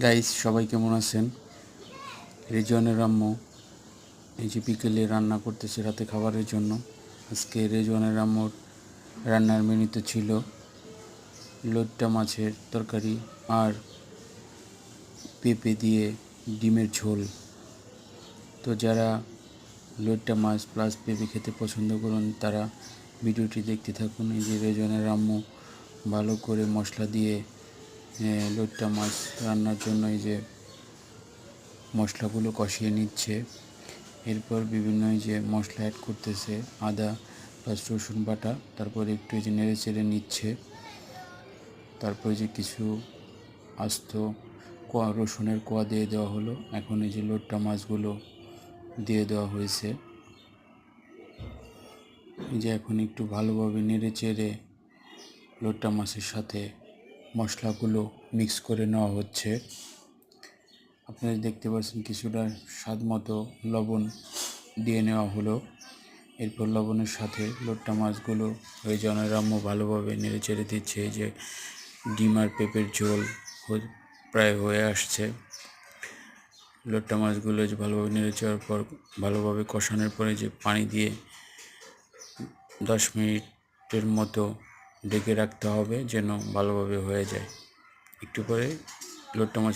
Guys, সবাই কেমন আছেন? রেজওয়ানের আম্মু এই যে বিকেলে রান্না করতেছে রাতে খাবারের জন্য। আজকে রেজওয়ানের আম্মুর রান্নার মেনুতে ছিল লইট্টা মাছের তরকারি আর পেঁপে দিয়ে ডিমের ঝোল। তো যারা লইট্টা মাছ প্লাস পেঁপে খেতে পছন্দ করুন তারা ভিডিওটি দেখতে থাকুন। এই যে রেজওয়ানের আম্মু ভালো করে মশলা দিয়ে লইট্টা মাছ রান্নার জন্য এই যে মশলাগুলো কষিয়ে নিচ্ছে। এরপর বিভিন্ন যে মশলা অ্যাড করতেছে, আদা প্লাস রসুন বাটা, তারপর একটু যে নেড়ে চেড়ে নিচ্ছে। তারপরে যে কিছু আস্ত রসুনের কোয়া দিয়ে দেওয়া হলো। এখন এই যে লইট্টা মাছগুলো দিয়ে দেওয়া হয়েছে। এই যে এখন একটু ভালোভাবে নেড়ে চেড়ে লইট্টা মাছের সাথে মশলাগুলো মিক্স করে নেওয়া হচ্ছে। আপনারা দেখতে পাচ্ছেন কিছুটা স্বাদ মতো লবণ দিয়ে নেওয়া হলো। এরপর লবণের সাথে লইট্টা মাছগুলো রেজওয়ানের আম্মু ভালোভাবে নেড়ে চেড়ে দিচ্ছে। এই যে ডিম আর পেঁপের ঝোল প্রায় হয়ে আসছে। লইট্টা মাছগুলো যে ভালোভাবে নেড়ে চেড়ার পর ভালোভাবে কষানোর পরে যে পানি দিয়ে 10 মিনিটের মতো ঢেকে রাখতে হবে যেন ভালোভাবে হয়ে যায়। একটু পরে লইট্টা মাছ